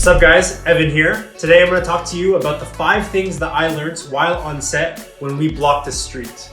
What's up guys, Evan here. Today I'm going to talk to you about the 5 things that I learned while on set when we blocked the street.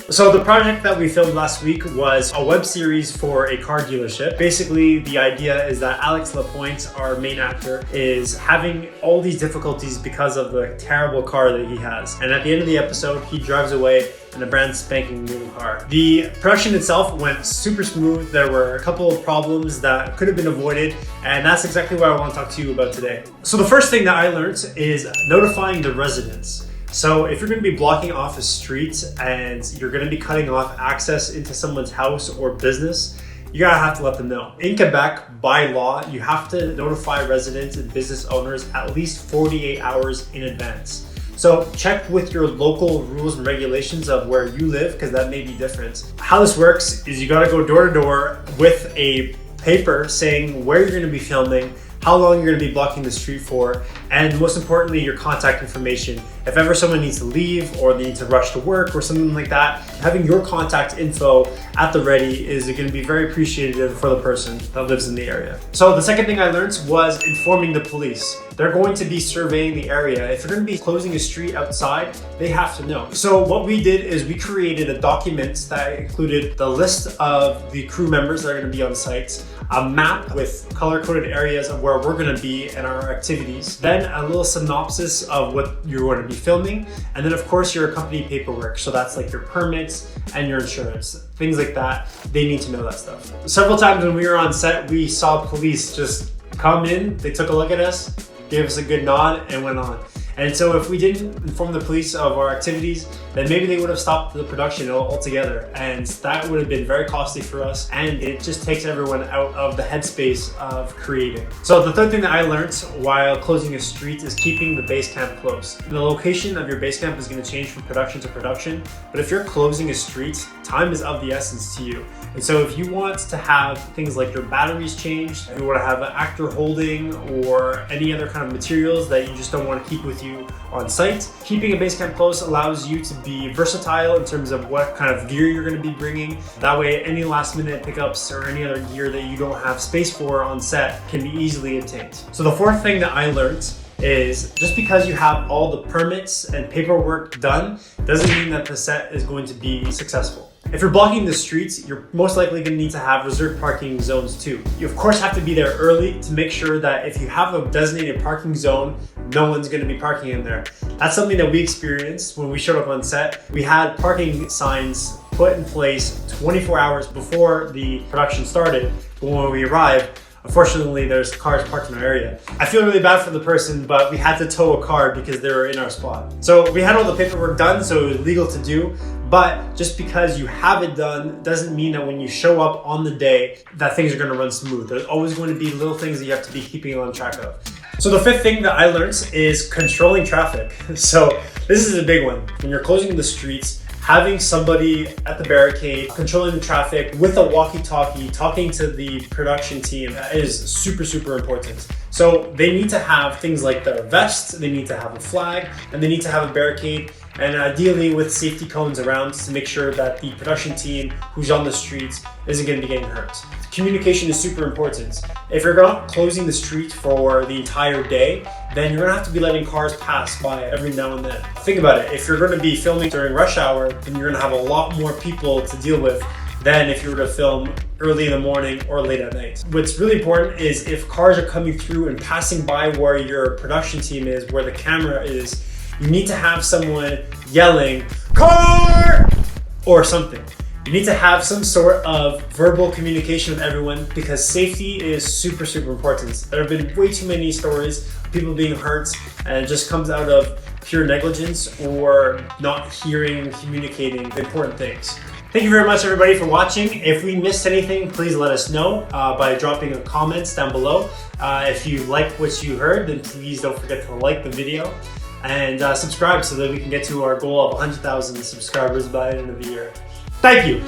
So the project that we filmed last week was a web series for a car dealership. Basically, the idea is that Alex Lapointe, our main actor, is having all these difficulties because of the terrible car that he has. And at the end of the episode, he drives away in a brand spanking new car. The production itself went super smooth. There were a couple of problems that could have been avoided, and that's exactly what I want to talk to you about today. So the first thing that I learned is notifying the residents. So if you're going to be blocking off a street and you're going to be cutting off access into someone's house or business, you're going to have to let them know. In Quebec, by law, you have to notify residents and business owners at least 48 hours in advance. So check with your local rules and regulations of where you live, because that may be different. How this works is you got to go door to door with a paper saying where you're going to be filming, how long you're going to be blocking the street for, and most importantly, your contact information. If ever someone needs to leave or they need to rush to work or something like that, having your contact info at the ready is going to be very appreciative for the person that lives in the area. So the second thing I learned was informing the police. They're going to be surveying the area. If you're going to be closing a street outside, they have to know. So what we did is we created a document that included the list of the crew members that are going to be on site, a map with color-coded areas of where we're going to be and our activities, then a little synopsis of what you're going to be filming, and then of course your company paperwork. So that's like your permits and your insurance, things like that. They need to know that stuff. Several times when we were on set, we saw police just come in, they took a look at us, gave us a good nod, and went on. And so if we didn't inform the police of our activities, then maybe they would have stopped the production altogether. And that would have been very costly for us. And it just takes everyone out of the headspace of creating. So the third thing that I learned while closing a street is keeping the base camp close. The location of your base camp is going to change from production to production. But if you're closing a street, time is of the essence to you. And so if you want to have things like your batteries changed, if you want to have an actor holding or any other kind of materials that you just don't want to keep with you on site, keeping a base camp close allows you to be versatile in terms of what kind of gear you're going to be bringing. That way, any last minute pickups or any other gear that you don't have space for on set can be easily obtained. So the fourth thing that I learned is just because you have all the permits and paperwork done doesn't mean that the set is going to be successful. If you're blocking the streets, you're most likely going to need to have reserved parking zones too. You of course have to be there early to make sure that if you have a designated parking zone, no one's going to be parking in there. That's something that we experienced when we showed up on set. We had parking signs put in place 24 hours before the production started, but when we arrived, unfortunately, there's cars parked in our area. I feel really bad for the person, but we had to tow a car because they were in our spot. So we had all the paperwork done, so it was legal to do. But just because you have it done doesn't mean that when you show up on the day that things are going to run smooth. There's always going to be little things that you have to be keeping on track of. So the fifth thing that I learned is controlling traffic. So this is a big one. When you're closing the streets, having somebody at the barricade, controlling the traffic with a walkie-talkie, talking to the production team is super, super important. So they need to have things like their vests, they need to have a flag, and they need to have a barricade, and ideally with safety cones around to make sure that the production team who's on the streets isn't going to be getting hurt. Communication is super important. If you're not closing the street for the entire day, then you're going to have to be letting cars pass by every now and then. Think about it. If you're going to be filming during rush hour, then you're going to have a lot more people to deal with than if you were to film early in the morning or late at night. What's really important is if cars are coming through and passing by where your production team is, where the camera is, you need to have someone yelling, "Car!" or something. You need to have some sort of verbal communication with everyone because safety is super, super important. There have been way too many stories of people being hurt, and it just comes out of pure negligence or not hearing and communicating important things. Thank you very much everybody for watching. If we missed anything, please let us know by dropping a comment down below. If you like what you heard, then please don't forget to like the video and subscribe so that we can get to our goal of 100,000 subscribers by the end of the year. Thank you.